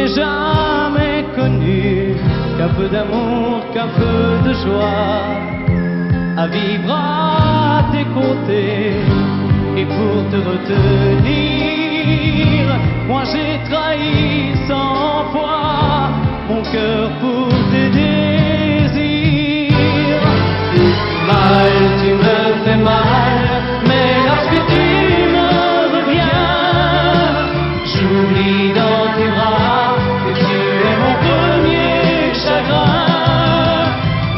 n'ai jamais connu qu'un peu d'amour, qu'un peu de joie, à vivre à tes côtés et pour te retenir. Moi j'ai trahi 100 fois mon cœur pour tes désirs. Mal, tu me fais mal, mais lorsque tu me reviens, j'oublie dans tes bras que tu es mon premier chagrin.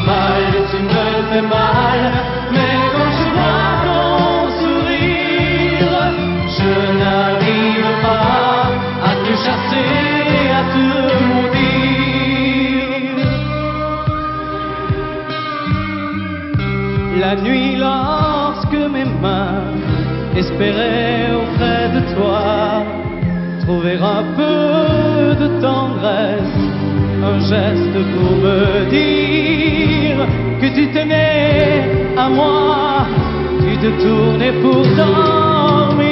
Mal, tu me fais mal, mais quand je vois ton sourire, je n'arrive pas à te chasser, à te maudire. La nuit, lorsque mes mains espéraient auprès de toi trouver un peu de tendresse, un geste pour me dire que tu tenais à moi, tu te tournais pour dormir.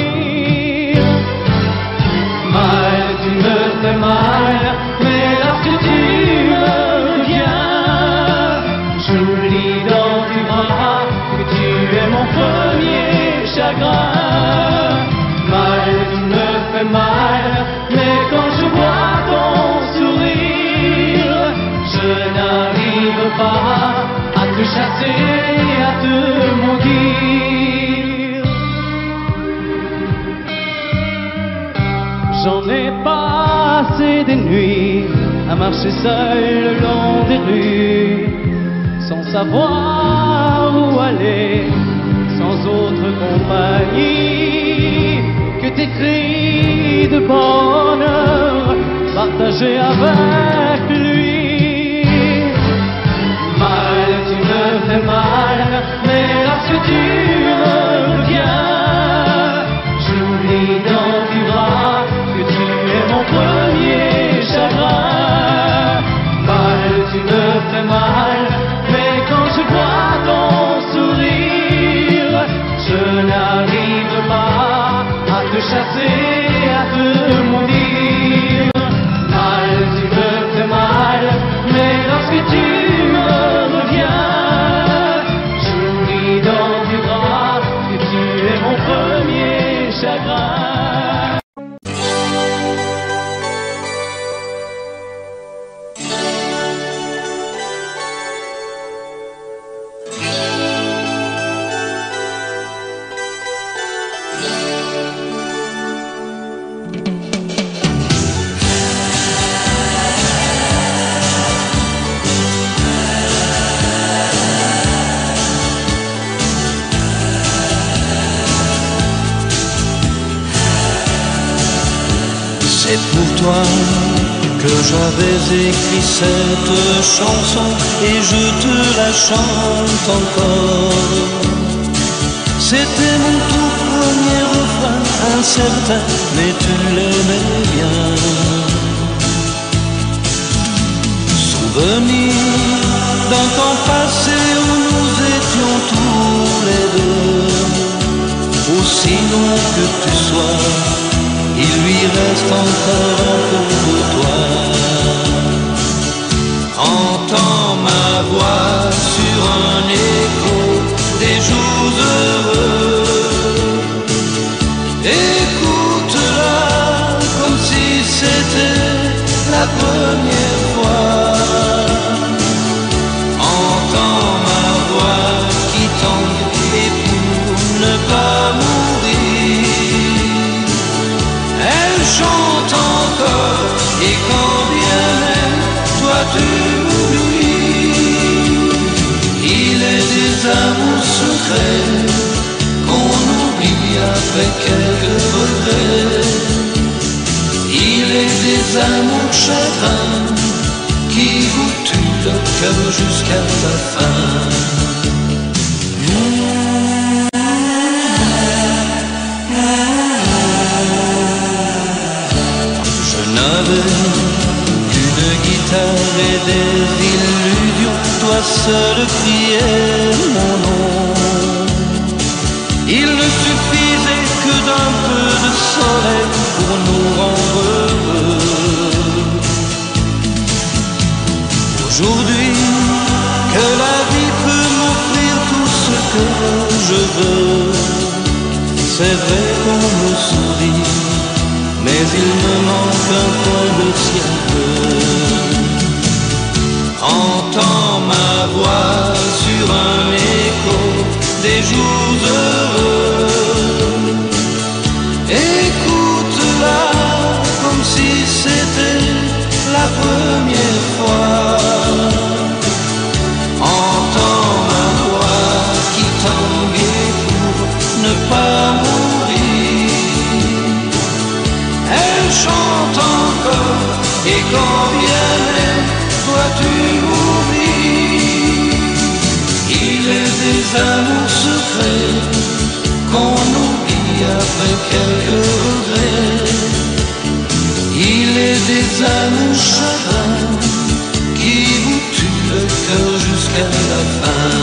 Mal, tu me fais mal, mais lorsque tu me reviens, j'oublie dans tes bras que tu es mon premier chagrin. Mal, tu me fais mal, mais quand je vois ton sourire, je n'arrive pas à te chasser, à te maudire. J'en ai passé des nuits à marcher seul le long des rues, sans savoir où aller, sans autre compagnie que tes cris de bonheur partagés avec lui. Mal, tu me fais mal, mais lorsque tu me reviens, j'oublie dans tes bras que tu es mon premier chagrin. Mal, tu me fais mal, mais quand je vois ton sourire, je n'arrive pas à te chasser, à te maudire. Mal, tu me fais mal, mais lorsque tu me reviens, j'oublie dans tes bras que tu es mon premier chagrin. C'est pour toi que j'avais écrit cette chanson et je te la chante encore. C'était mon tout premier refrain, incertain, mais tu l'aimais bien. Souvenir d'un temps passé où nous étions tous les deux, aussi long que tu sois, il lui reste encore un peu de toi. Entends ma voix sur un écho des jours heureux. Écoute-la comme si c'était la première fois. Entends ma voix qui tangue et pour ne pas mourir, elle chante encore, et quand bien même toi tu m'oublies, il est des amours secrets qu'on oublie après quelques regrets. Il est des amours chagrins qui vous tuent le cœur jusqu'à la fin. Une guitare et des illusions, toi seul criais mon nom. Il ne suffisait que d'un peu de soleil pour nous rendre heureux. C'est vrai qu'on me sourit, mais il me manque un peu de ciel bleu. Entends ma voix sur un écho des jours heureux. Écoute-la comme si c'était la première fois. Entends ma voix qui tanguait pour ne pas mourir. Elle chante encore et quand bien même toi tu m'oublies. Il est des amours secrets qu'on oublie après quelques regrets. Il est des amours chagrins qui vous tuent le cœur jusqu'à la fin.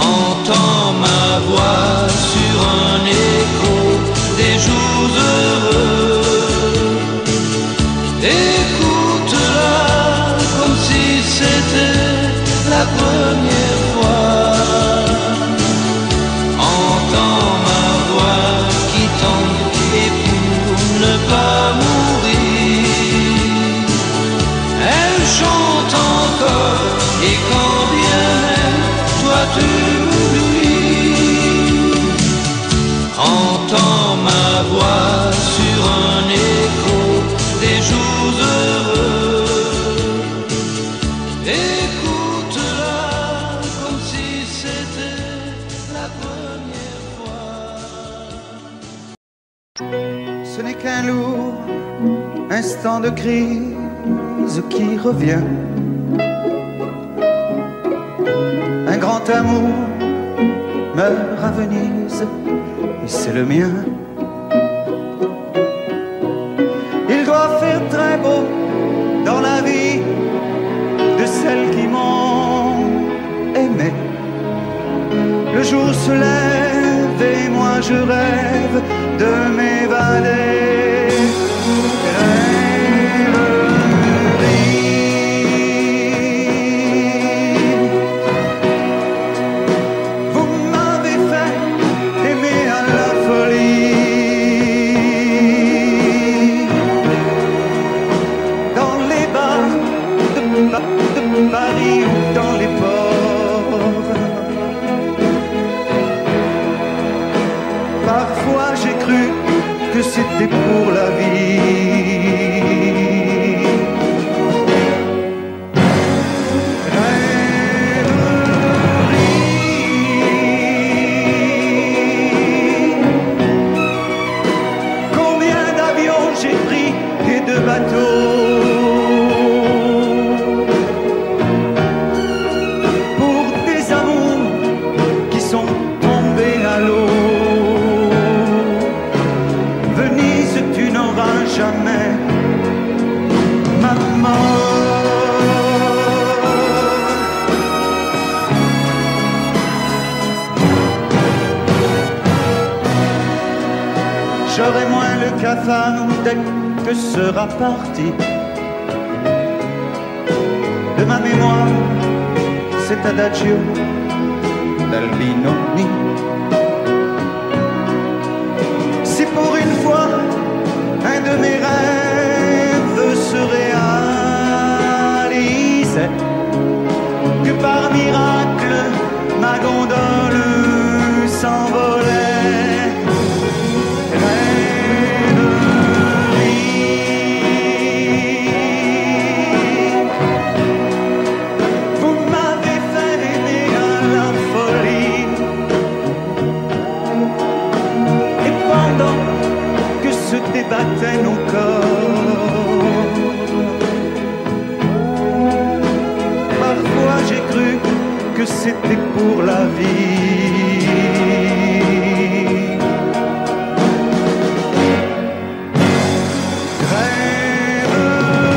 Entends ma voix sur un écho des jours heureux. Écoute-la comme si c'était la première fois. Entends ma voix qui tombe et pour ne pas mourir. Elle chante encore et quand bien même toi tu m'oublies. Entends ma voix sur un écho des jours heureux. Écoute-la comme si c'était la première fois. Ce n'est qu'un lourd instant de crise qui revient. Un grand amour meurt à Venise et c'est le mien. Il doit faire très beau dans la vie de celles qui m'ont aimé. Le jour se lève et moi je rêve de m'évader. Vous m'avez fait aimer à la folie. Dans les bars de Paris ou dans les ports. Parfois j'ai cru que c'était pour la vie. Rêverie. Combien d'avions j'ai pris et de bateaux pour des amours qui sont tombés à l'eau. Venise, tu n'auras jamais maman. J'aurai moins le cafard dès que sera parti de ma mémoire cet adagio d'Albinoni. Si pour une fois un de mes rêves se réalisait, que par miracle ma gondole s'envolait. Rêverie. Vous m'avez fait aimer à la folie. Et pendant que se débattaient nos corps, parfois j'ai cru que c'était pour la vie.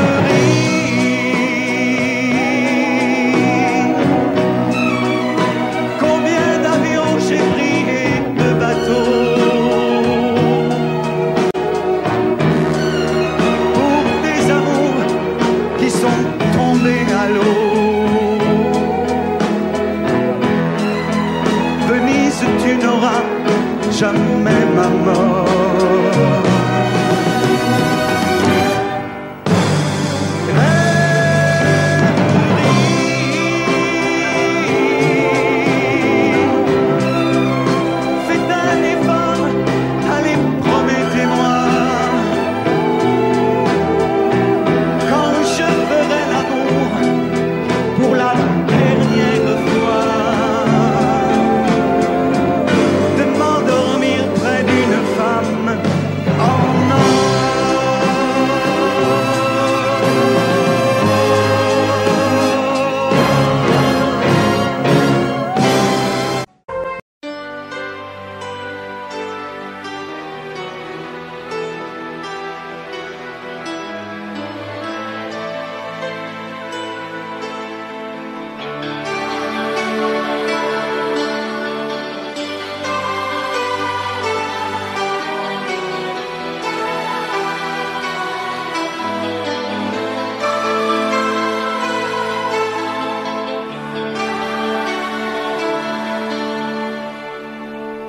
Rêverie. Combien d'avions j'ai pris et de bateaux pour des amours qui sont tombés à l'eau. n'auras jamais ma mort.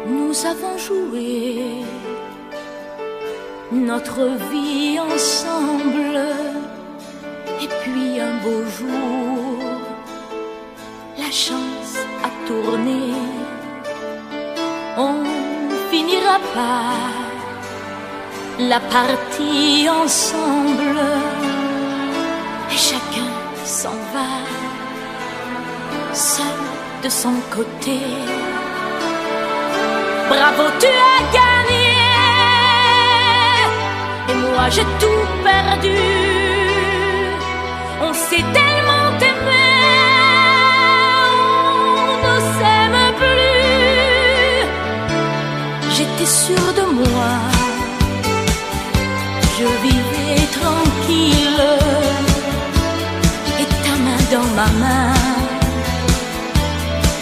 Nous avons joué notre vie ensemble, et puis un beau jour, la chance a tourné. On finira par la partie ensemble, et chacun s'en va, seul de son côté. Bravo, tu as gagné, et moi j'ai tout perdu. On s'est tellement aimé, on ne s'aime plus. J'étais sûre de moi, je vivais tranquille, et ta main dans ma main,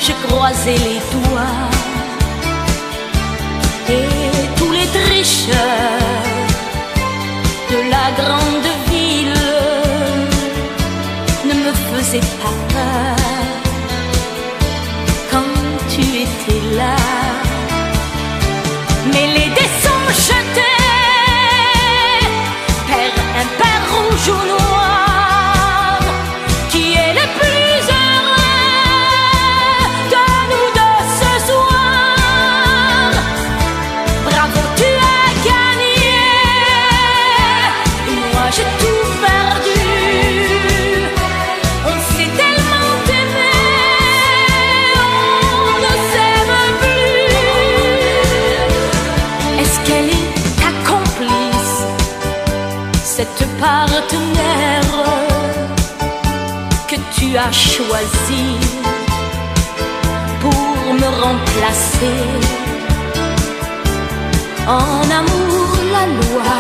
je croisais les doigts. Et tous les tricheurs de la grande ville ne me faisaient pas peur quand tu étais là. Mais les dés sont jetés, père impair, rouge ou noir, qui est le plus heureux de nous deux ce soir. Bravo, tu as gagné, et moi j'ai tout perdu. On s'est tellement aimé, on ne s'aime plus. Est-ce qu'elle est ta complice, cette partenaire que tu as choisi pour me remplacer? En amour, la loi,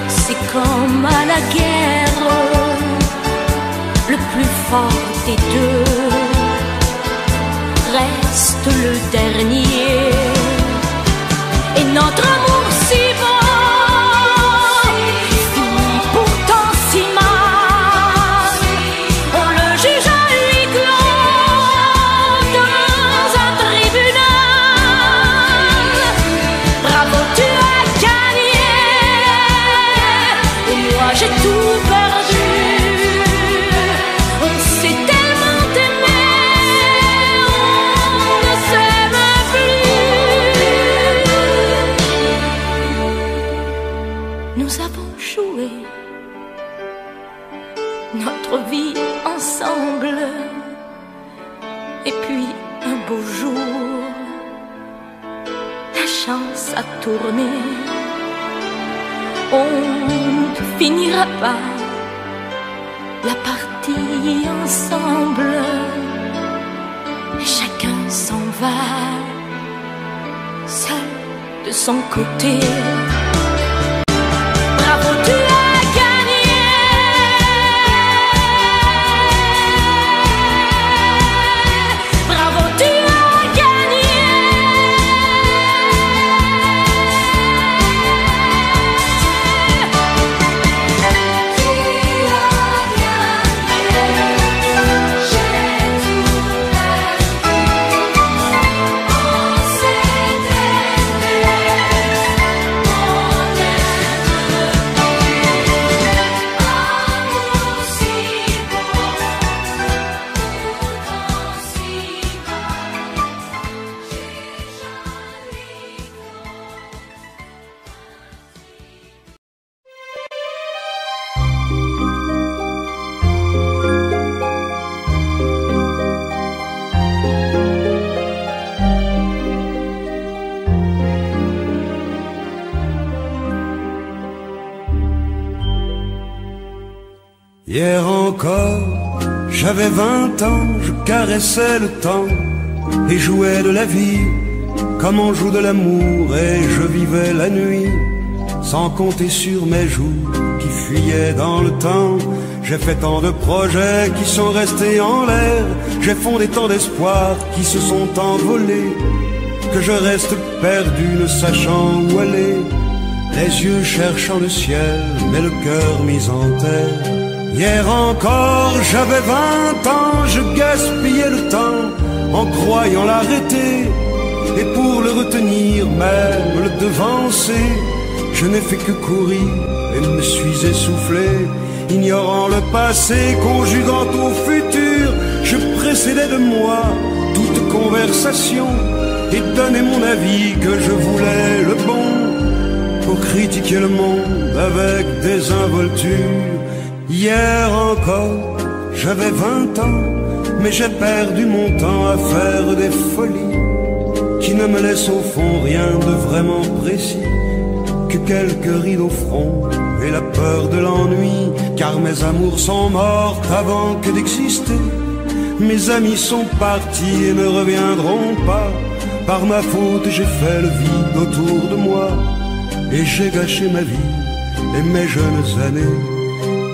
c'est comme à la guerre, le plus fort des deux reste le dernier. Et notre amour si beau finit pourtant si mal. On le juge à huis clos dans un tribunal. Bravo, tu as gagné, et moi j'ai tout perdu. On s'est tellement aimé, on ne s'aime plus. Nous avons joué notre vie ensemble, et puis un beau jour, la chance a tourné. On ne finira pas la partie ensemble, et chacun s'en va, seul de son côté. Bravo, tu as gagné, bravo, tu as gagné. Hier encore, j'avais 20 ans, je caressais le temps et jouais de la vie comme on joue de l'amour, et je vivais la nuit sans compter sur mes jours qui fuyaient dans le temps. J'ai fait tant de projets qui sont restés en l'air, j'ai fondé tant d'espoirs qui se sont envolés, que je reste perdu ne sachant où aller, les yeux cherchant le ciel mais le cœur mis en terre. Hier encore j'avais 20 ans, je gaspillais le temps en croyant l'arrêter, et pour le retenir, même le devancer, je n'ai fait que courir et me suis essoufflé. Ignorant le passé, conjuguant au futur, je précédais de moi toute conversation et donnais mon avis que je voulais le bon, pour critiquer le monde avec désinvolture. Hier encore, j'avais 20 ans, mais j'ai perdu mon temps à faire des folies qui ne me laissent au fond rien de vraiment précis, que quelques rides au front et la peur de l'ennui, car mes amours sont mortes avant que d'exister. Mes amis sont partis et ne reviendront pas. Par ma faute j'ai fait le vide autour de moi, et j'ai gâché ma vie et mes jeunes années,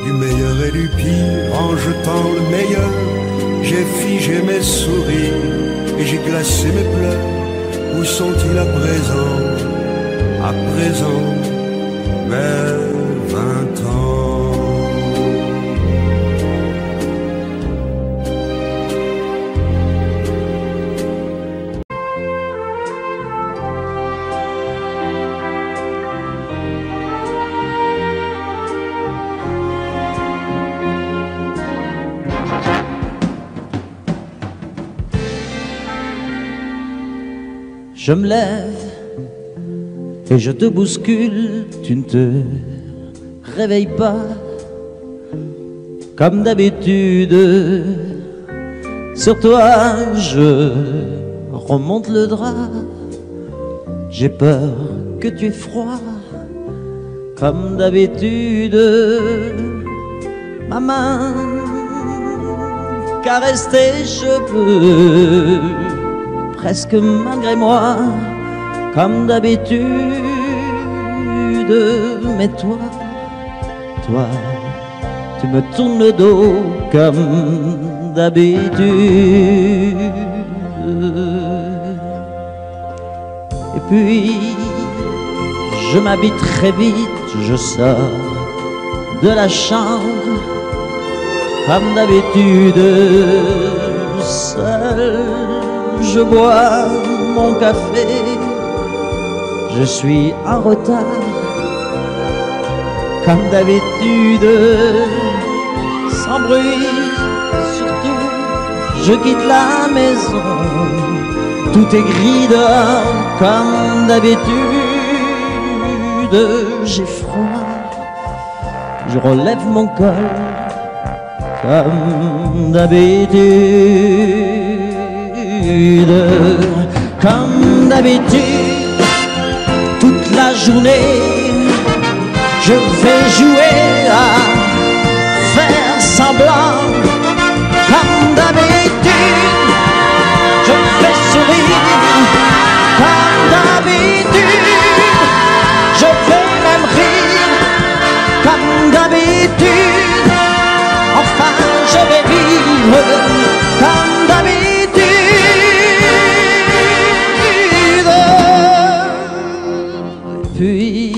du meilleur et du pire en jetant le meilleur. J'ai figé mes sourires et j'ai glacé mes pleurs. Où sont-ils à présent? À présent, mes 20 ans. Je me lève et je te bouscule, tu ne te réveilles pas comme d'habitude. Sur toi je remonte le drap, j'ai peur que tu aies froid comme d'habitude. Ma main caresse tes cheveux, presque malgré moi, comme d'habitude. Mais toi, tu me tournes le dos comme d'habitude. Et puis, je m'habille très vite, je sors de la chambre, comme d'habitude, seul. Je bois mon café, je suis en retard, comme d'habitude, sans bruit, surtout, je quitte la maison, tout est gris dehors, comme d'habitude, j'ai froid, je relève mon col, comme d'habitude. Comme d'habitude, toute la journée, je vais jouer à faire semblant. Comme d'habitude, je fais sourire. Comme d'habitude, je vais même rire. Comme d'habitude, enfin je vais vivre. Comme d'habitude. Puis,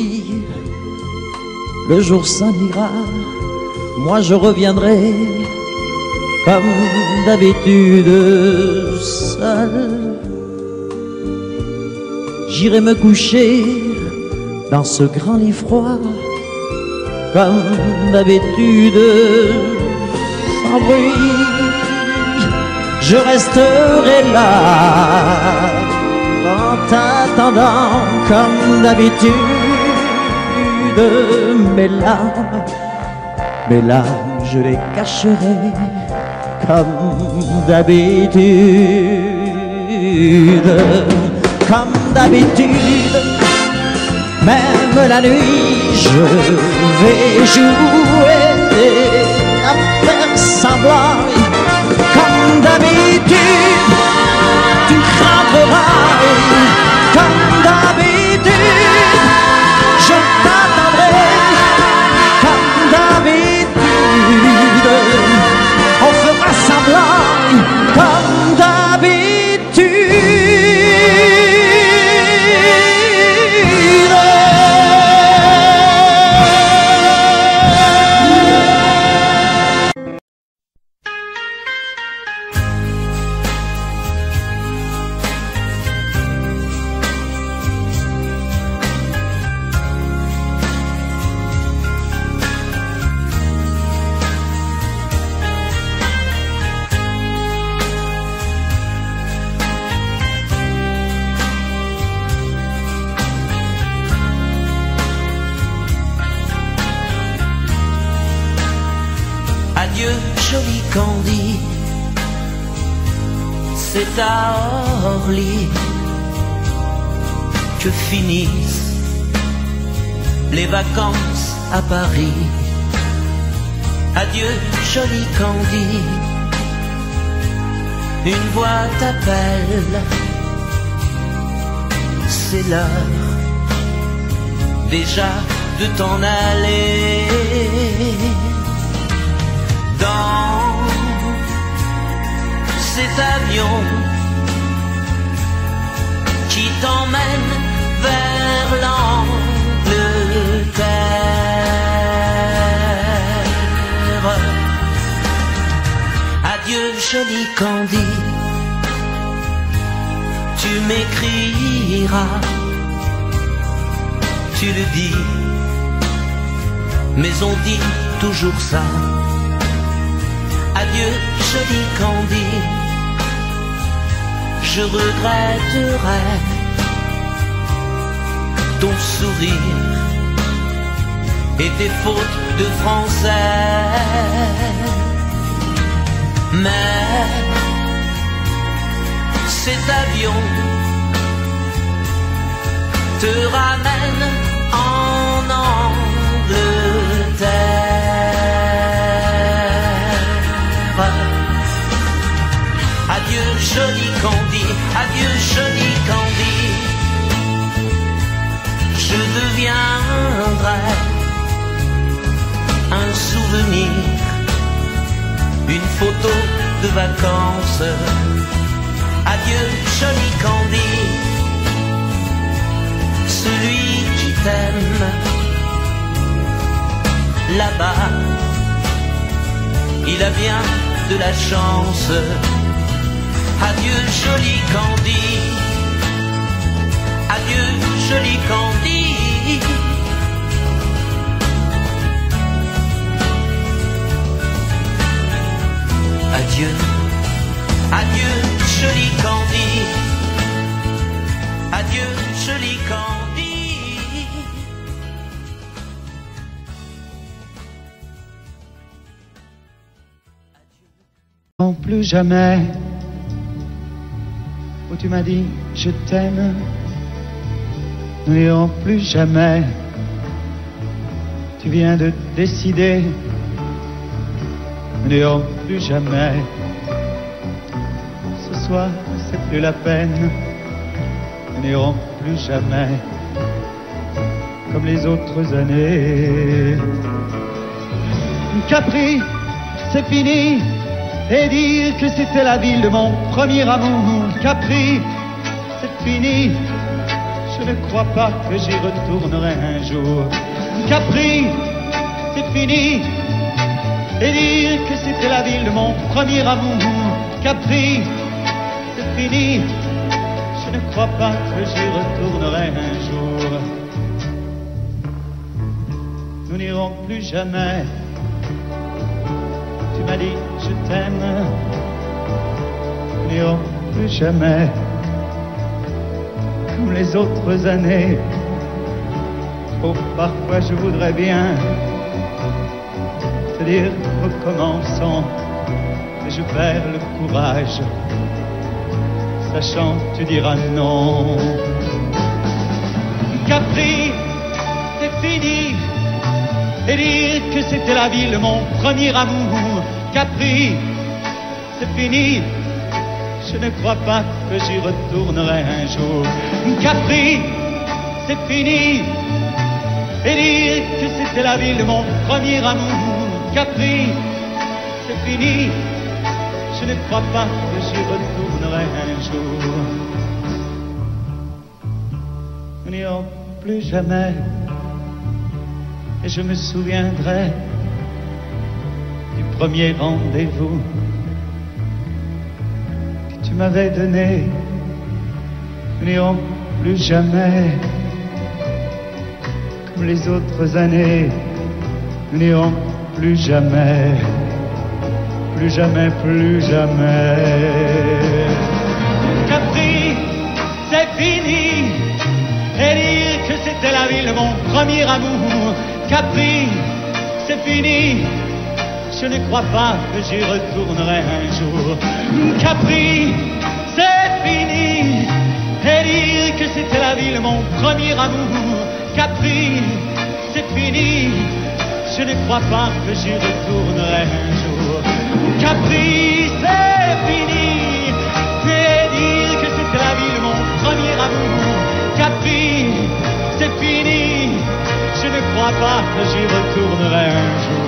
le jour s'en ira, moi je reviendrai, comme d'habitude, seul. J'irai me coucher dans ce grand lit froid, comme d'habitude, sans bruit. Je resterai là, en t'attendant comme d'habitude. Mes larmes, je les cacherai comme d'habitude. Comme d'habitude, même la nuit, je vais jouer à semblant, comme d'habitude, tu rentreras, comme d'habitude, je t'attendrai, comme d'habitude, on fera semblant, comme d'habitude. Adieu, joli Candy, c'est à Orly que finissent les vacances à Paris. Adieu, joli Candy, une voix t'appelle, c'est l'heure déjà de t'en aller. Dans cet avion qui t'emmène vers l'Angleterre. Adieu, joli Candy, tu m'écriras, tu le dis, mais on dit toujours ça. Adieu, joli Candy, je regretterai ton sourire et tes fautes de français. Mais cet avion te ramène en Angleterre. Adieu, joli Candy, adieu, joli Candy, je deviendrai un souvenir, une photo de vacances. Adieu, joli Candy, celui qui t'aime là-bas, il a bien de la chance. Adieu, joli Candy, adieu, joli Candy. Adieu, adieu, joli Candy, adieu, joli Candy. Non plus jamais, où tu m'as dit je t'aime, nous n'irons plus jamais. Tu viens de décider, nous n'irons plus jamais. Ce soir, c'est plus la peine, nous n'irons plus jamais, comme les autres années. Capri, c'est fini, et dire que c'était la ville de mon premier amour. Capri, c'est fini, je ne crois pas que j'y retournerai un jour. Capri, c'est fini, et dire que c'était la ville de mon premier amour. Capri, c'est fini, je ne crois pas que j'y retournerai un jour. Nous n'irons plus jamais. Tu m'as dit je t'aime, nous n'irons plus jamais, comme les autres années. Oh, parfois je voudrais bien te dire recommençons, mais je perds le courage, sachant que tu diras non. Capri, c'est fini, et dire que c'était la ville, mon premier amour. Capri, c'est fini. Je ne crois pas que j'y retournerai un jour. Capri, c'est fini. Et dire que c'était la ville, mon premier amour. Capri, c'est fini. Je ne crois pas que j'y retournerai un jour. Nous n'irons plus jamais. Et je me souviendrai du premier rendez-vous que tu m'avais donné. Nous n'irons plus jamais comme les autres années. Nous n'irons plus jamais, plus jamais, plus jamais. Capri, c'est fini. Et dire que c'était la ville, mon premier amour. Capri, c'est fini. Je ne crois pas que j'y retournerai un jour. Capri, c'est fini. Et dire que c'était la ville, mon premier amour. Capri, c'est fini. Je ne crois pas que j'y retournerai un jour. Capri, c'est fini. Et dire que c'était la ville, mon premier amour. Capri, c'est fini. Je ne crois pas que j'y retournerai un jour.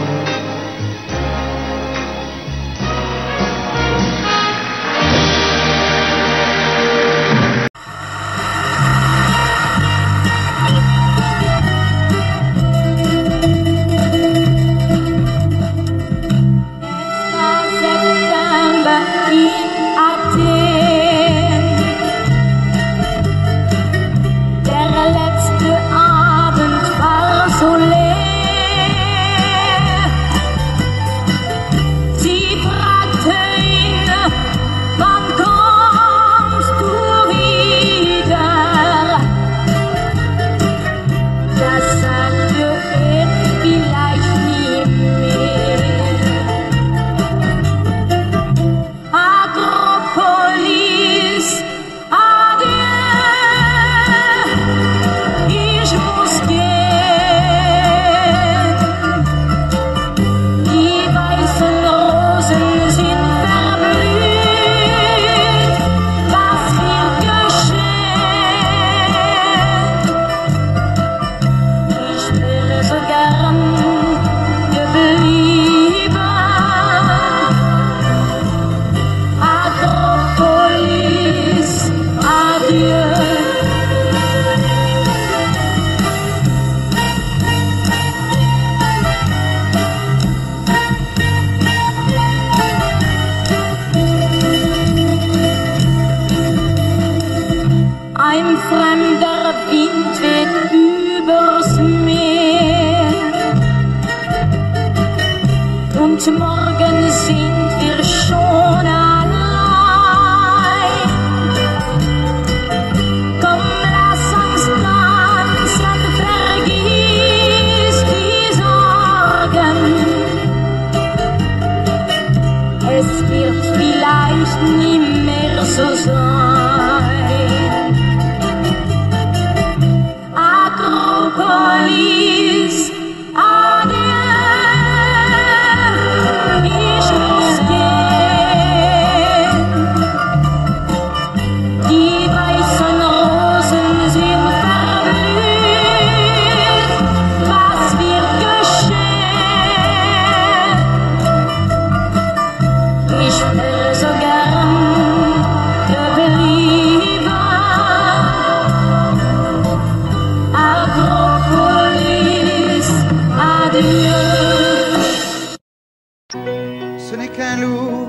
Ce n'est qu'un lourd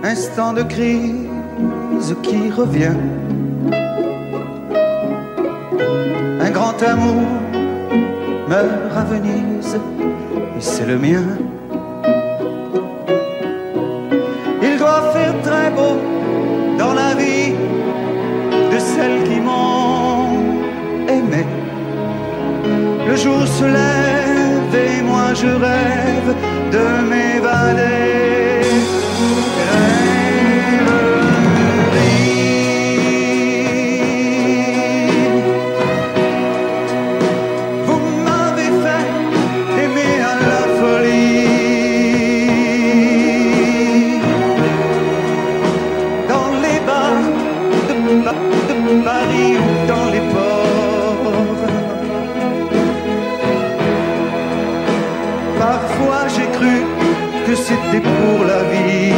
instant de crise qui revient. Un grand amour meurt à Venise et c'est le mien. Il doit faire très beau dans la vie de celles qui m'ont aimé. Le jour se lève et moi je rêve de m'évader. Vous m'avez fait aimer à la folie. Paris ou dans les ports. Parfois j'ai cru que c'était pour la vie.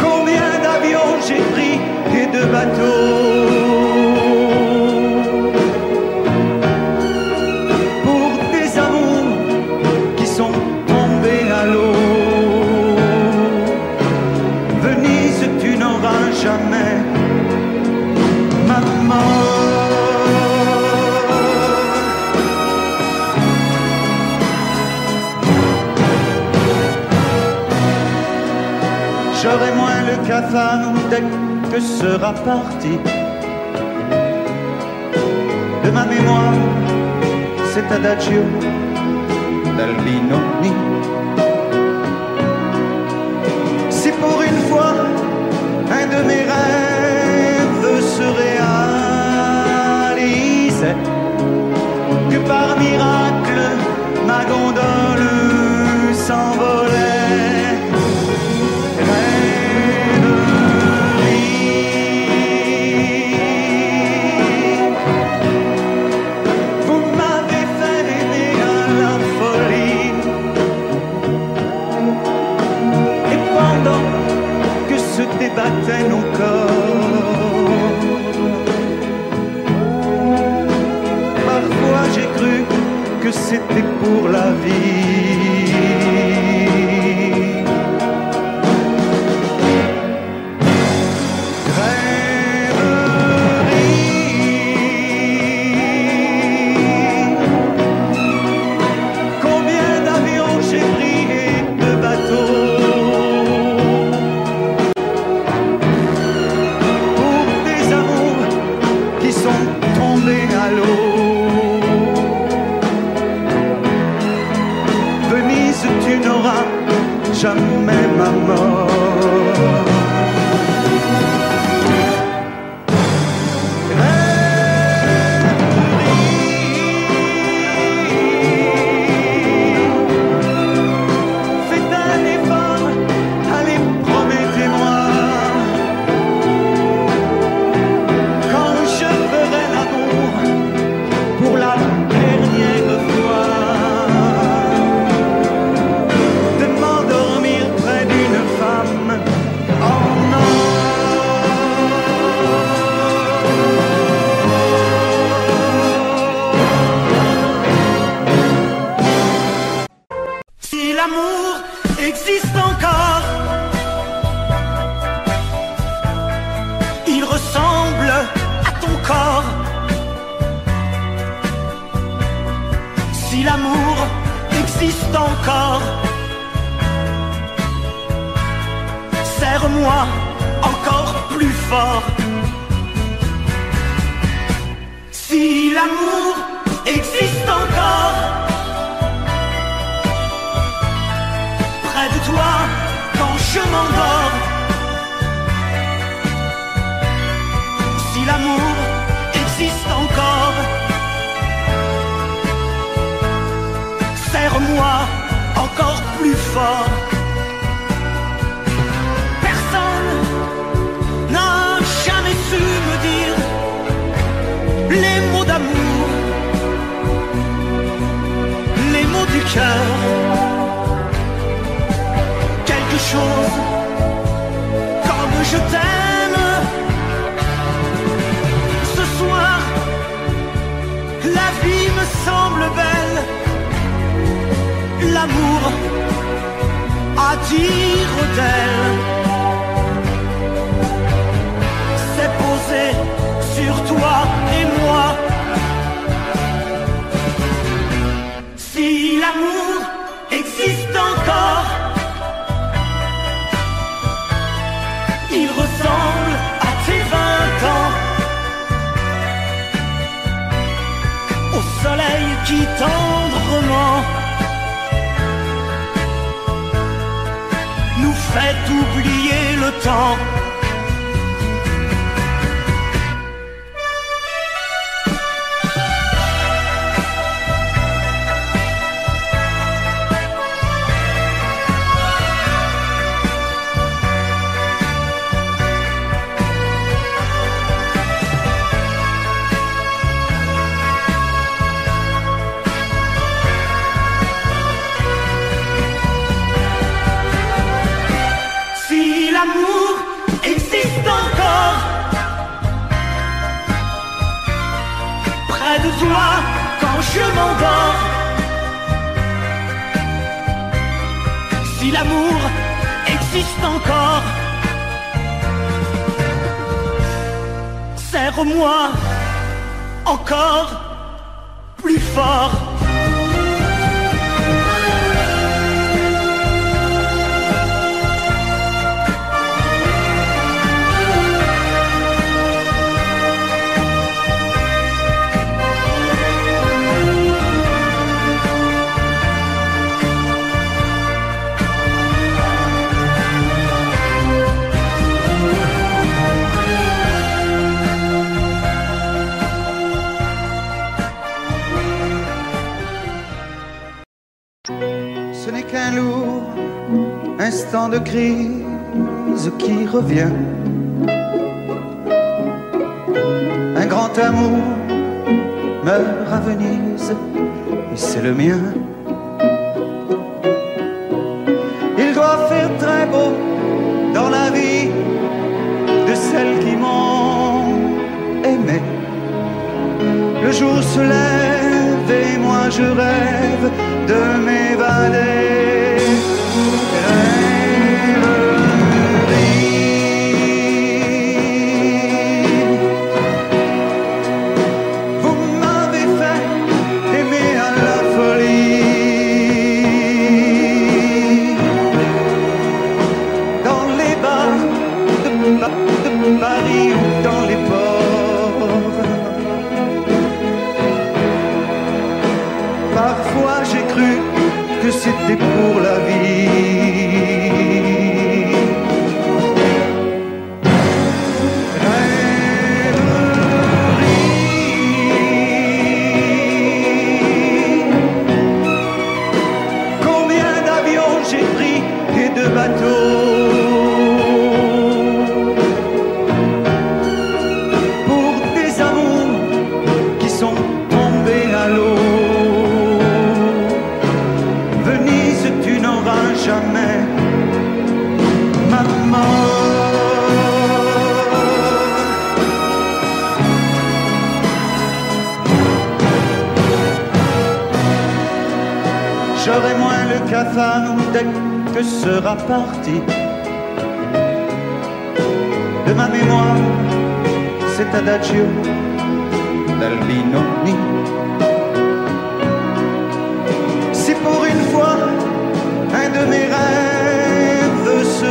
Combien d'avions j'ai pris et de bateaux pour des amours qui sont tombés à l'eau. Venise, tu n'auras jamais maman. J'aurai moins le cafard dès que sera parti de ma mémoire cet adagio d'Albinoni. Si pour une fois un de mes rêves se réalisait, que par miracle ma gondole s'envolait. Débattaient nos corps. Parfois j'ai cru que c'était pour la vie. Rêverie. Combien d'avions j'ai pris et de bateaux sont tombés à l'eau. Venise, tu n'auras jamais ma mort. Faites un effort, allez, promettez-moi. Pour la dernière fois, de m'endormir près d'une femme en or. Si l'amour existe encore, il ressemble à ton corps. Si l'amour existe encore, serre-moi encore plus fort. Si l'amour existe encore, près de toi quand je m'endors. Si l'amour existe encore, serre-moi encore plus fort. Personne n'a jamais su me dire les mots d'amour, les mots du cœur. Quelque chose comme je t'aime. Ce soir, la vie me semble belle. L'amour à dire d'elle s'est posé sur toi et moi. Si l'amour existe encore, il ressemble à tes 20 ans, au soleil qui tendrement nous fait oublier le temps. l'amour existe encore. Serre-moi encore plus fort. Ce n'est qu'un lourd instant de crise qui revient. Un grand amour meurt à Venise et c'est le mien. Il doit faire très beau dans la vie de celles qui m'ont aimé. Le jour se lève et moi je rêve de m'évader. Vous m'avez fait aimer à la folie. Dans les bars de Paris ou dans les ports. Parfois j'ai cru que c'était pour la vie. Rêverie. Combien d'avions j'ai pris et de bateaux pour des amours qui sont tombés à l'eau. Jamais, maman. J'aurai moins le cafard dès que sera parti de ma mémoire cet adagio d'Albinoni. Si pour une fois un de mes rêves se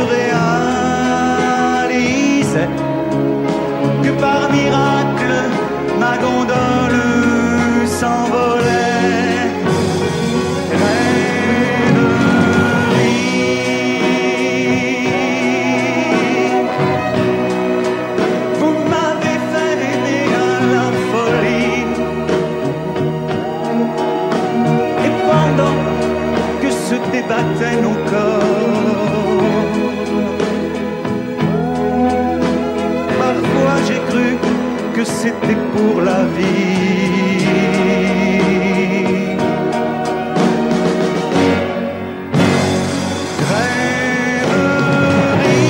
réalisait, que par miracle ma gondole s'envolait. Rêverie. Vous m'avez fait aimer à la folie. Et pendant que se débattaient nos corps, parfois j'ai cru que c'était pour la vie. Rêverie.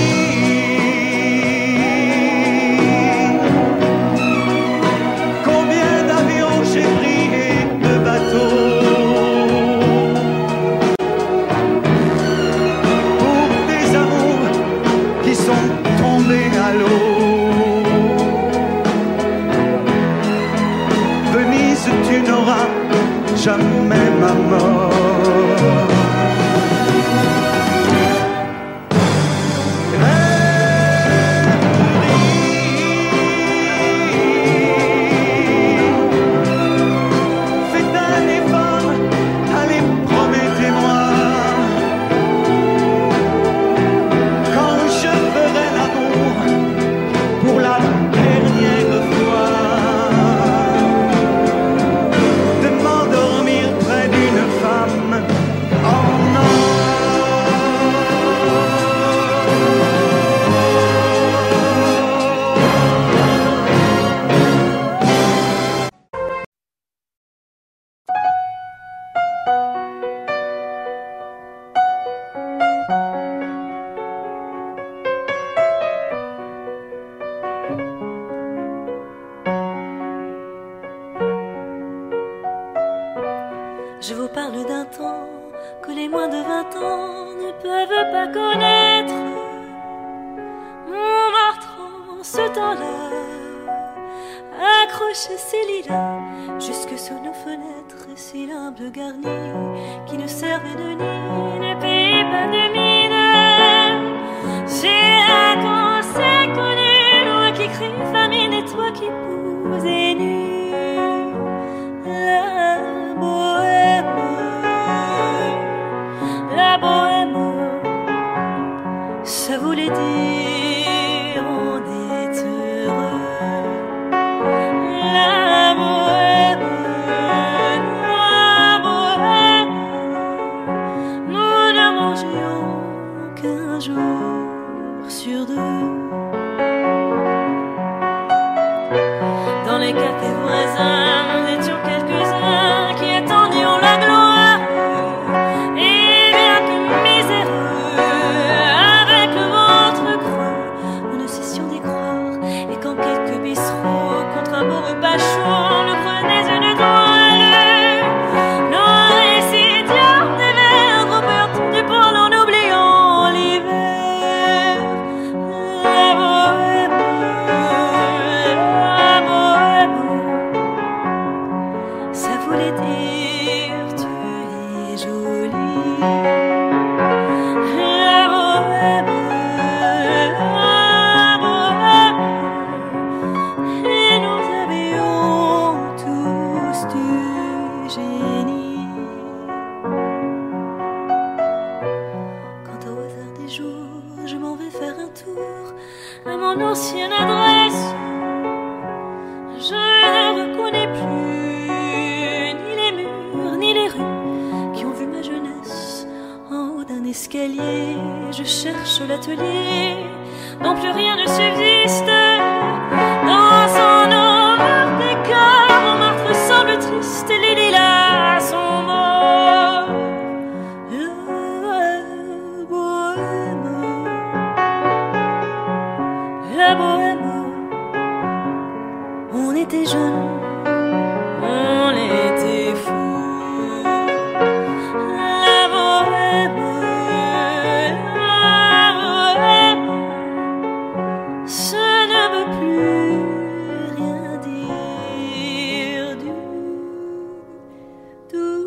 Combien d'avions j'ai pris et de bateaux sont tombés à l'eau. Venise, tu n'auras jamais ma mort. Faites un effort, allez, promettez-moi. Pour la dernière fois, de m'endormir près d'une femme en or. Je vous parle d'un temps que les moins de 20 ans ne peuvent pas connaître Montmartre en ce temps-là, accrocher ces lilas jusque sous nos fenêtres, ces lampes garnies qui ne servaient de nid, ne payaient pas de mine. C'est là qu'on s'est connus, moi qui crie famine et toi qui posais nu. La bohème, ça voulait dire on est heureux. La bohème, nous ne mangions qu'un jour sur deux. Dans les cafés voisins, nous étions quelques-uns qui attendions la gloire. Et bien que miséreux, avec le ventre creux, nous ne cessions d'y croire. Et quand quelques bistrots, contre un beau repas chaud, nous prenaient une toile, nos récidiens des verres trop perdus pour en oubliant l'hiver. La bohème, ça voulait dire tu es jolie. La bohème, et nous avions tous du génie. Quant au hasard des jours, je m'en vais faire un tour à mon ancienne adresse. Je ne reconnais plus ni les murs, ni les rues qui ont vu ma jeunesse. En haut d'un escalier, je cherche l'atelier dont plus rien ne subsiste. Dans son horreur décor, Montmartre semble triste et les lilas sont morts. La bohème, on était jeunes, on était fous. La bohème, ça ne veut plus rien dire du tout.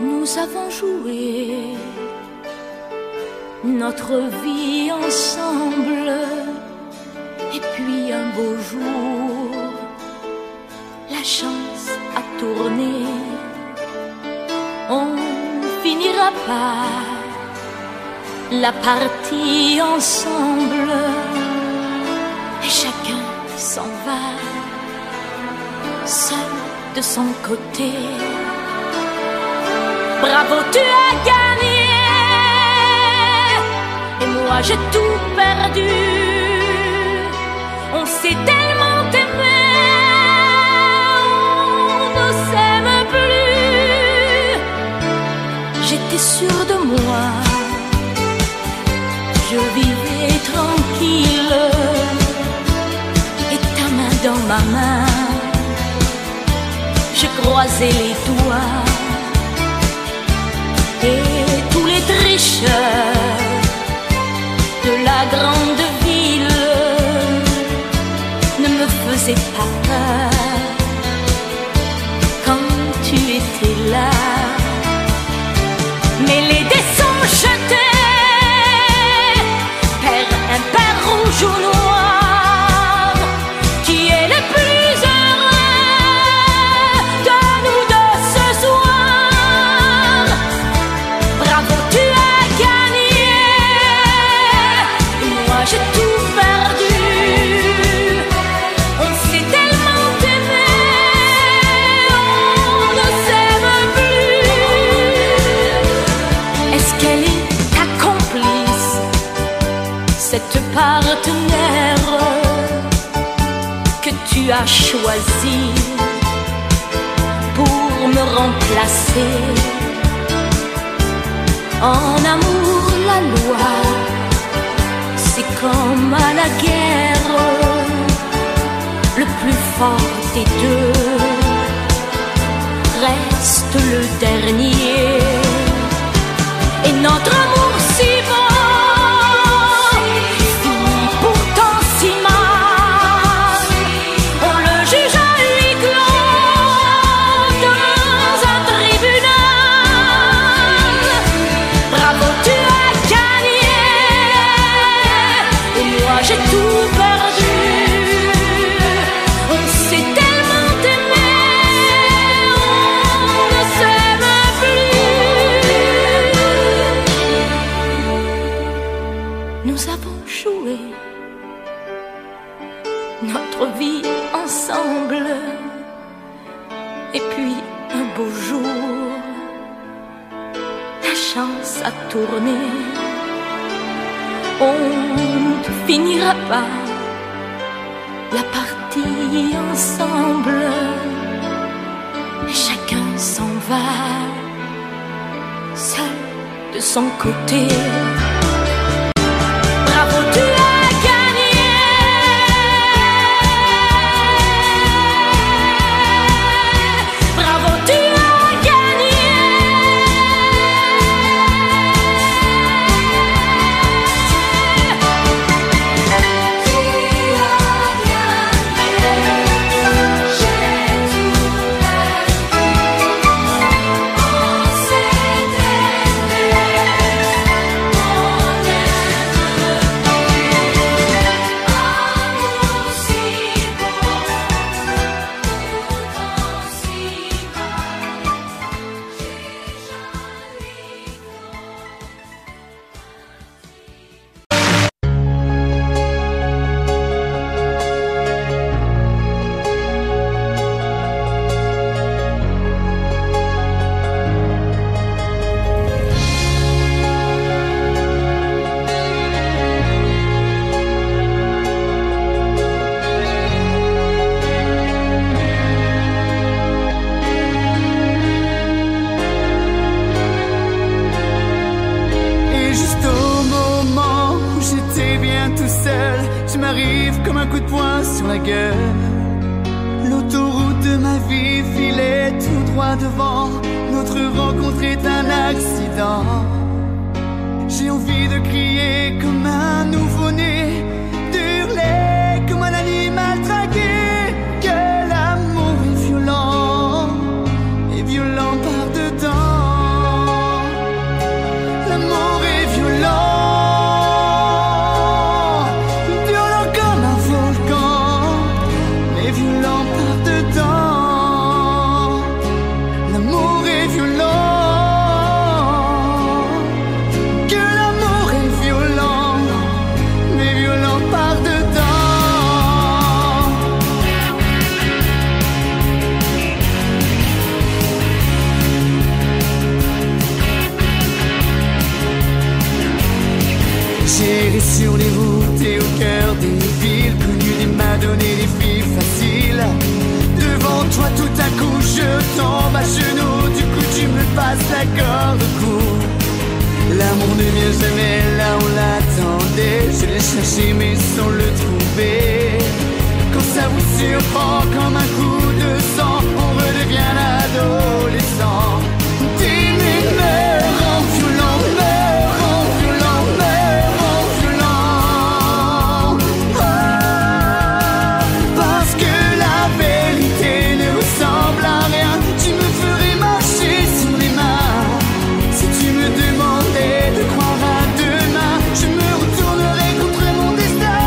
Nous avons joué notre vie ensemble, et puis un beau jour, la chance a tourné. On finira par la partie ensemble, et chacun s'en va, seul de son côté. Bravo, tu as gagné, et moi j'ai tout perdu. On s'est tellement aimé, on ne s'aime plus. J'étais sûre de moi, je vivais tranquille, et ta main dans ma main, je croisais les doigts. Et tous les tricheurs de la grande ville ne me faisaient pas peur quand tu étais là. Mais les dés sont jetés, pair impair, rouge ou noir, qui est le plus heureux de nous deux ce soir. Bravo, tu as gagné, et moi j'ai tout perdu. On s'est tellement aimé, manière que tu as choisie pour me remplacer. En amour, la loi, c'est comme à la guerre, le plus fort des deux reste le dernier. Et notre amour si beau finit pourtant si mal. On le juge à huis clos dans un tribunal. Bravo, tu as gagné et moi j'ai tout perdu. On s'est tellement aimé, on ne s'aime plus. Nous avons joué notre vie ensemble. Et puis un beau jour, la chance a tourné. On ne finira pas la partie ensemble. Et chacun s'en va, seul de son côté. Bravo, tu as gagné. Bravo, tu as gagné. Et juste au moment où j'étais bien tout seul, tu m'arrives comme un coup de poing sur la gueule. L'autoroute de ma vie filait tout droit devant. Notre rencontre est un accident. J'ai envie de crier comme un nouveau-né, d'hurler comme un animal traqué. Que l'amour est violent, et violent par dedans. L'amour est violent, violent comme un volcan, mais violent par dedans. L'amour est violent, que l'amour est violent, mais violent par dedans. J'irai sur les routes et au cœur des villes connues, il m'a donné des filles faciles. Devant toi tout à coup je tombe à genoux, du coup tu me passes la corde au cou. L'amour ne vient jamais là où on l'attendait. Je l'ai cherché mais sans le trouver. Quand ça vous surprend comme un coup de sang, on redevient adolescent. T'aimer me rend violent, me rend violent, me rend violent. Ah, parce que la vérité ne ressemble à rien. Tu me ferais marcher sur les mains. Si tu me demandais de croire à demain, je me retournerais contre mon destin.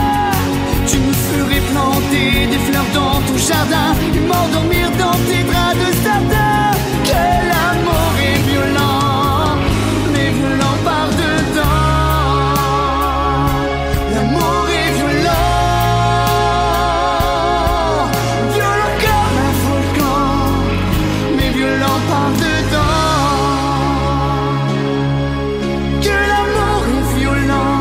Tu me ferais planter des fleurs dans ton jardin et m'endormir dans tes draps de sardin. Que l'amour est violent, mais violent par dedans. L'amour est violent, violent comme un volcan, mais violent par dedans. Que l'amour est violent,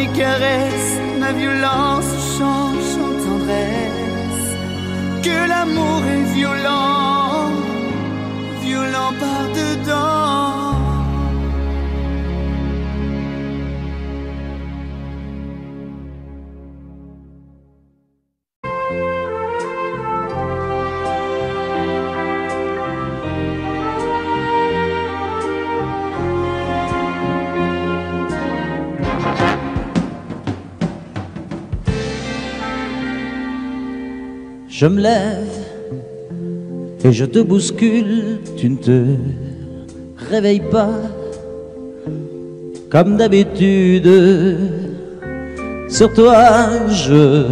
mes caresses, ma violence change en tendresse. Que l'amour est violent, violent par dedans. Je me lève et je te bouscule, tu ne te réveilles pas comme d'habitude. Sur toi je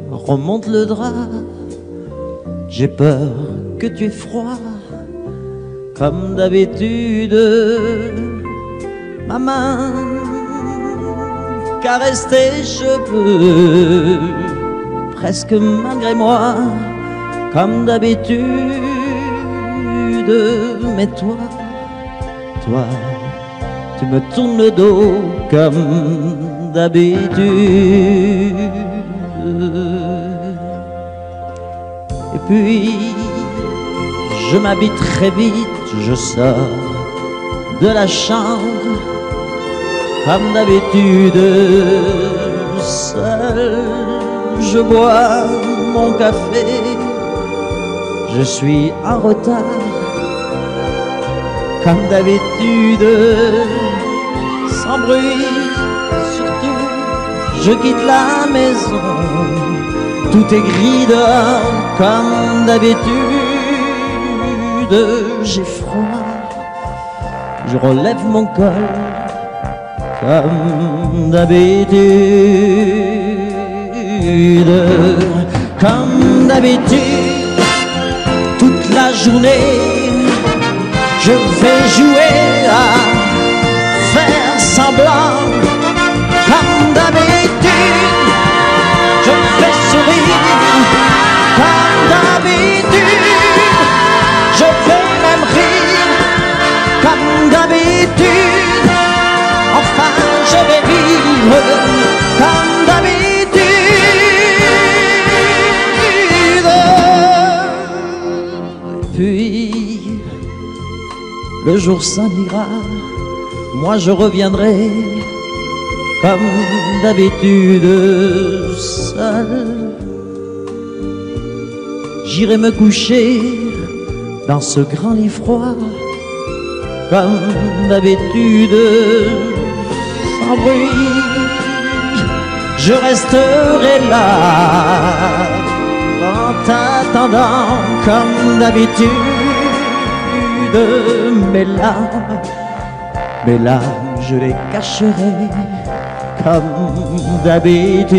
remonte le drap, j'ai peur que tu aies froid comme d'habitude. Ma main caresse tes cheveux presque malgré moi, comme d'habitude. Mais toi, tu me tournes le dos comme d'habitude. Et puis, je m'habille très vite, je sors de la chambre, comme d'habitude, seul. Je bois mon café, je suis en retard, comme d'habitude, sans bruit, surtout, je quitte la maison, tout est gris dehors, comme d'habitude, j'ai froid, je relève mon col, comme d'habitude. Comme d'habitude, toute la journée, je vais jouer à faire semblant. Comme d'habitude, je vais sourire. Comme d'habitude, je vais même rire. Comme d'habitude, enfin je vais vivre. Comme d'habitude. Puis, le jour s'en ira, moi je reviendrai, comme d'habitude, seul. J'irai me coucher dans ce grand lit froid, comme d'habitude, sans bruit. Je resterai là, en t'attendant comme d'habitude. Mes larmes, je les cacherai comme d'habitude.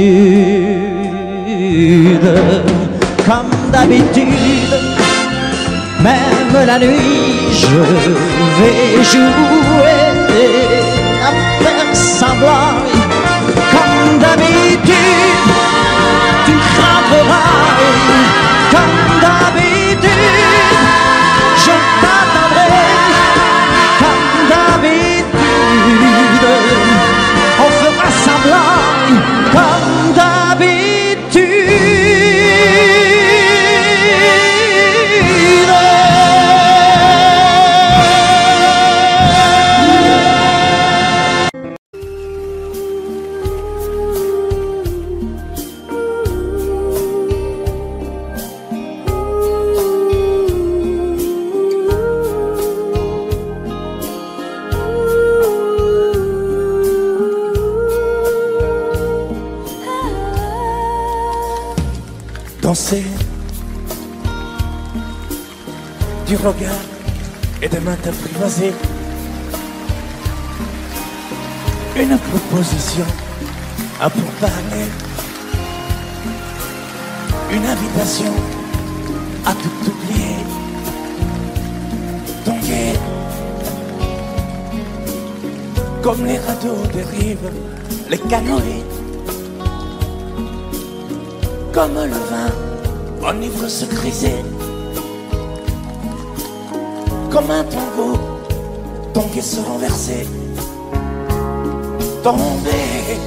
Comme d'habitude, même la nuit, je vais jouer à faire semblant. Comme d'habitude, tu craindras. Comme d'habitude, je t'attendrai. Comme d'habitude, on fera semblant. Comme d'habitude. Danser du regard et de main t'apprivoiser, une proposition à pourparler, une invitation à tout oublier, tomber comme les radeaux dérivent, les canoës. Comme le vin enivre se griser, comme un tango, ton pied se renverser, tomber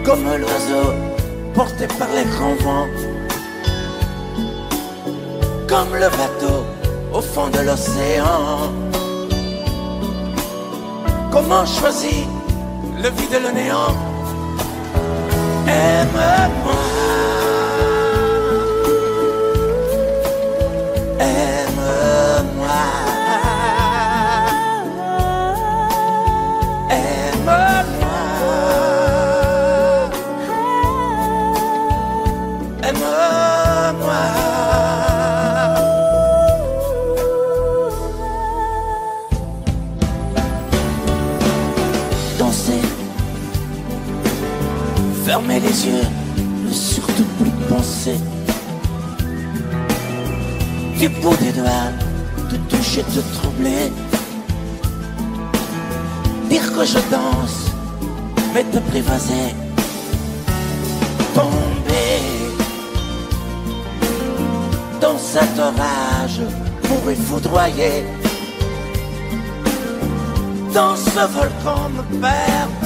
comme l'oiseau porté par les grands vents, comme le bateau au fond de l'océan. Comment choisir le vide et le néant? Aime-moi, aime-moi, aime-moi, aime-moi. Danser, fermer les yeux, ne surtout plus penser. Du bout des doigts, te toucher, te troubler. Dire que je danse, mais te prévaser. Tomber dans cet orage, mourir foudroyé. Dans ce volcan me perdre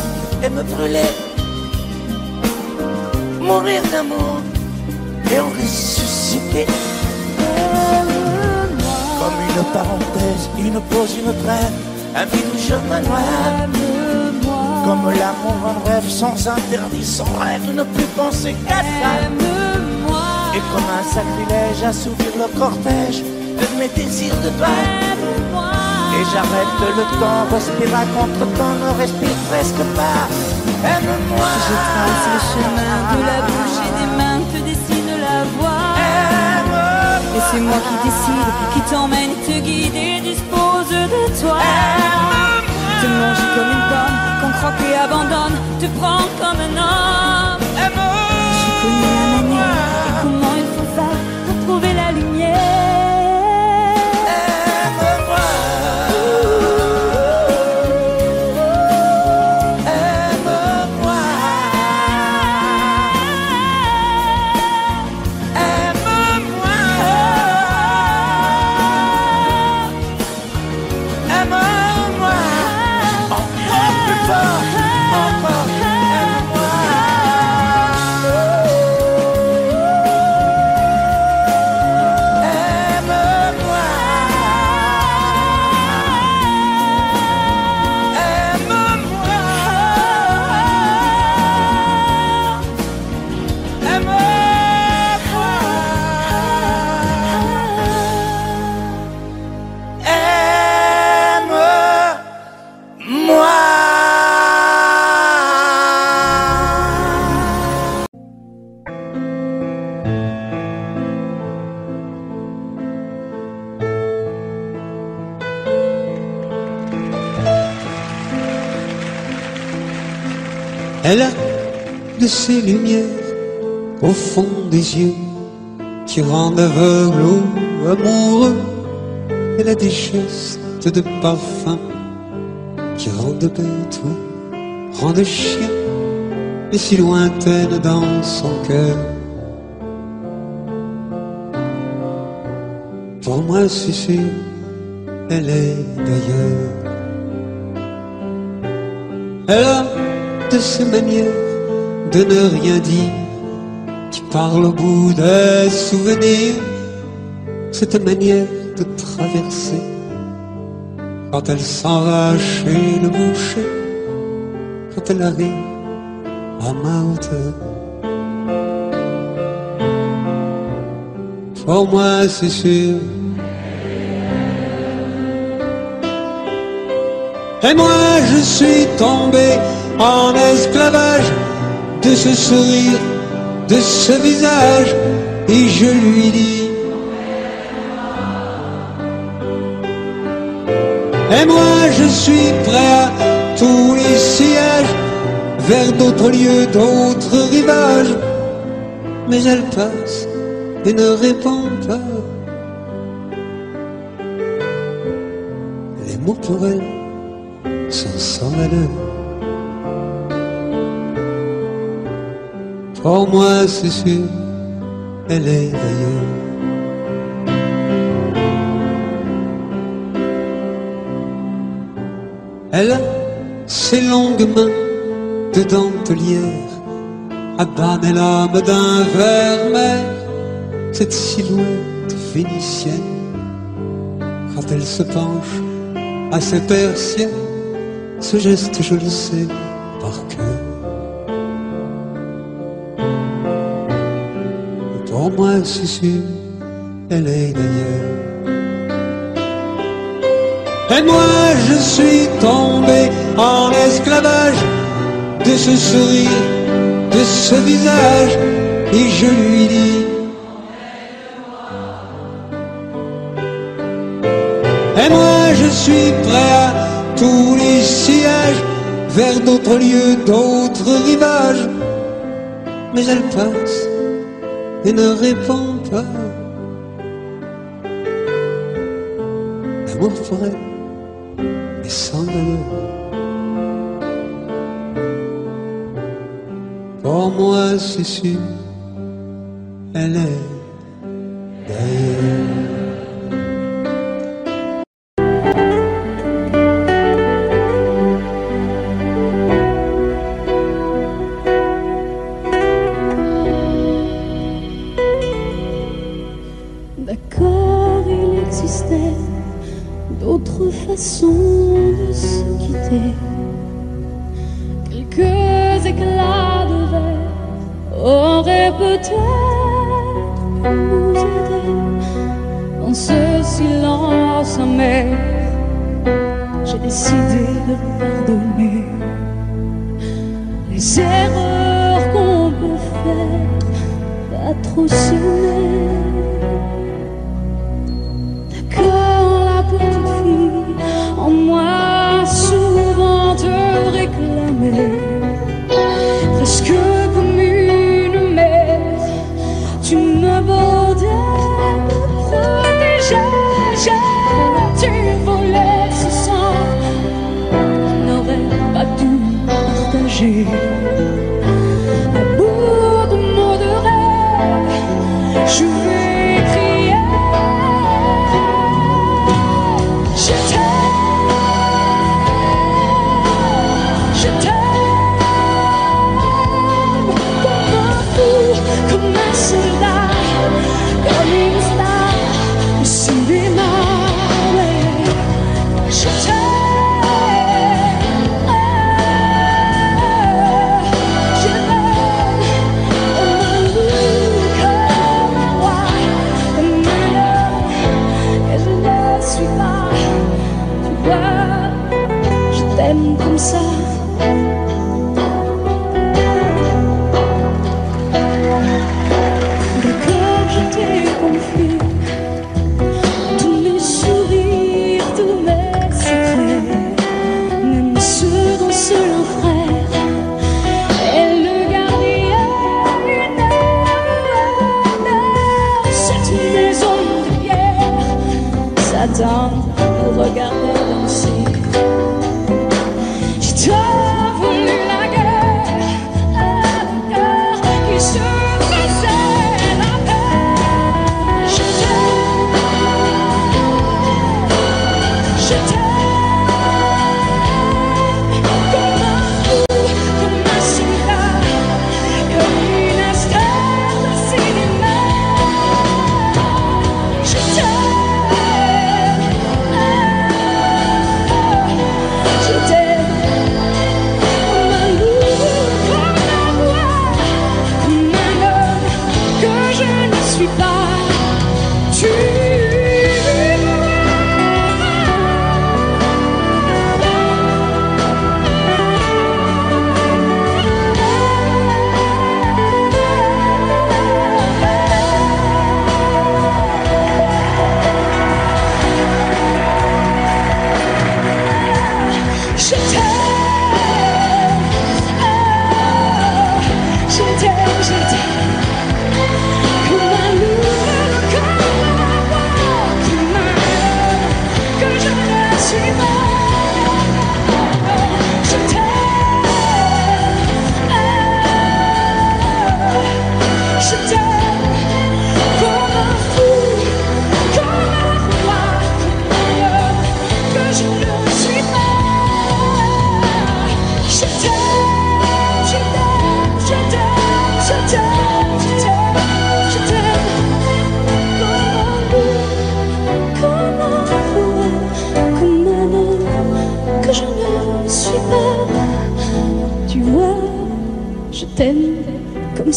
et me brûler. Mourir d'amour et en ressusciter. Comme une parenthèse, une pause, une trêve, un vide où je me noie. Comme l'amour en rêve, sans interdit, sans rêve, ne plus penser qu'à ça. Et comme un sacrilège, assouvir le cortège de mes désirs de toi. Et j'arrête le temps, respire à contre-temps, ne respire presque pas. Aime-moi. Je trace le chemin de la bouche et des mains te dessine la voie. Et c'est moi qui décide, qui t'emmène, te guide et dispose de toi. Te manger comme une pomme, qu'on croque et abandonne, te prends comme un homme. Je connais la manière et comment il faut faire pour trouver la lumière. Elle a de ces lumières au fond des yeux qui rendent aveugle ou amoureux. Elle a des gestes de parfum qui rendent bête ou rendent chien, mais si lointaine dans son cœur. Pour moi c'est sûr, elle est d'ailleurs. Elle a de ces manières de ne rien dire, qui parle au bout des souvenirs. Cette manière de traverser quand elle s'en va chez le boucher, quand elle arrive à ma hauteur. Pour moi c'est sûr. Et moi je suis tombé en esclavage de ce sourire, de ce visage, et je lui dis: et moi je suis prêt à tous les sillages, vers d'autres lieux, d'autres rivages. Mais elle passe et ne répond pas. Les mots pour elle sont sans valeur. Pour moi c'est sûr, elle est ailleurs. Elle a ses longues mains de dentelière à banner l'âme d'un vermeil, cette silhouette vénitienne, quand elle se penche à ses persiennes, ce geste je le sais par cœur. Pour moi c'est sûr, elle est d'ailleurs. Et moi je suis tombé en esclavage de ce sourire, de ce visage, et je lui dis: et moi je suis prêt à tous les sillages, vers d'autres lieux, d'autres rivages. Mais elle passe et ne répond pas. L'amour pour elle est sans valeur. Pour moi c'est sûr, elle est d'ailleurs. D'accord, il existait d'autres façons de se quitter. Quelques éclats de verre auraient peut-être pu nous aider. Dans ce silence amer, j'ai décidé de pardonner les erreurs qu'on peut faire, pas trop s'aimer. La petite fille en moi souvent te réclamait, presque comme une mère, tu me bordais, me protégeais, tu volais ce sang qu'on n'aurait pas dû partager. À bout de mots de rêve, je vais crier. Comme un soldat, comme une star au cinéma, ouais. Je t'aime, je t'aime, comme un loup, comme un roi, comme un homme que je ne suis pas. Tu vois, je t'aime comme ça. Tous mes sourires, tous mes secrets, même ceux dont seul un frère est le gardien d'une âme. Cette maison de pierre, Satan me regardait danser. J'ai tant voulu la guerre, un cœur qui se faisait la paix. Je t'aime, comme un fou, comme un soldat, comme une star de cinéma. Je t'aime, comme un loup, comme un roi, comme un homme que je ne suis pas. Tu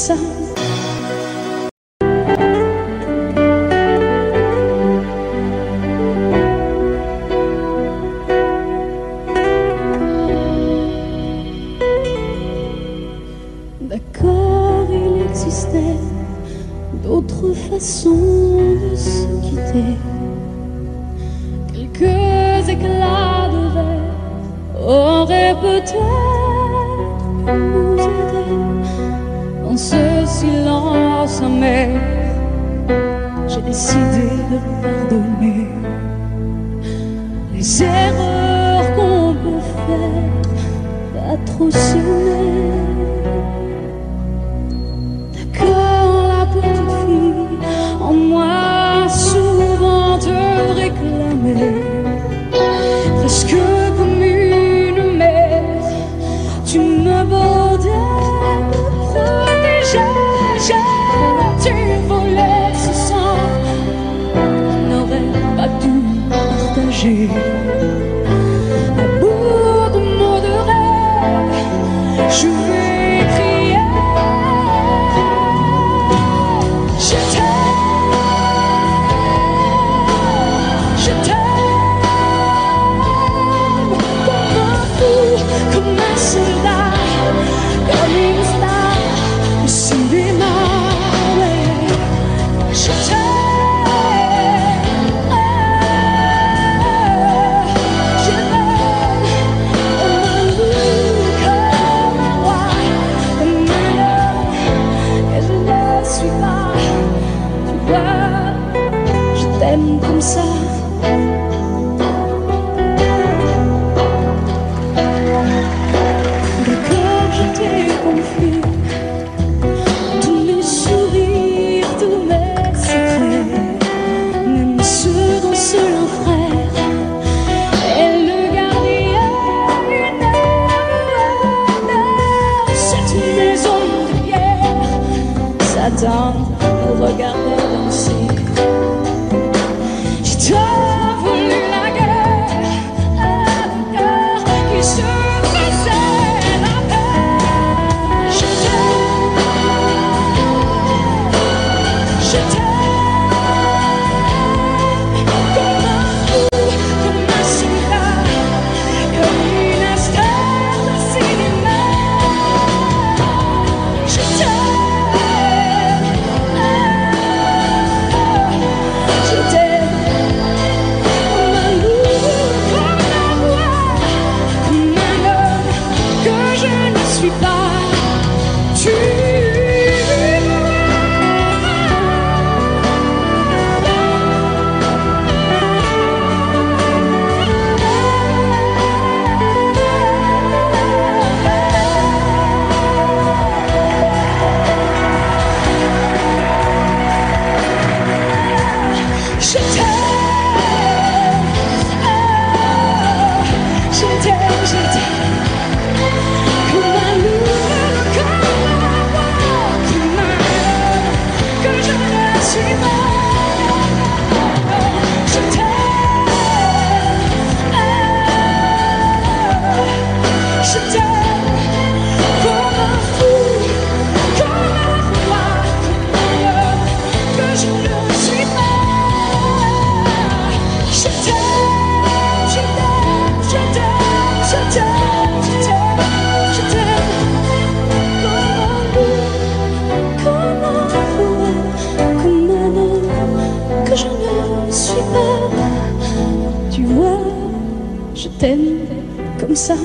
ça. D'accord, il existait d'autres façons de se quitter. Quelques éclats de verre auraient peut-être pu nous aider. Dans ce silence amer, j'ai décidé de pardonner les erreurs qu'on peut faire, pas trop s'aimer. D'accord, la petite fille en moi souvent te réclamait, presque comme une mère, tu me bordais, me protégeais. Tu volais ce sang qu'on n'aurait pas dû partager. À bout de mots de rêve, je vais crier. Je t'aime, comme un fou, comme un soldat, comme une star au cinéma. Je t'aime comme ça. D'accord, je t'ai confié tous mes sourires, tous mes secrets, même ceux d'un seul frère. Et le gardien une cette maison de pierre, Satan me regardait danser. J'ai voulu la guerre, un cœur qui se faisait la paix. Je t'aime, comme un fou, comme un soldat, comme une star de cinéma. Je t'aime, je t'aime. Je t'aime comme ça.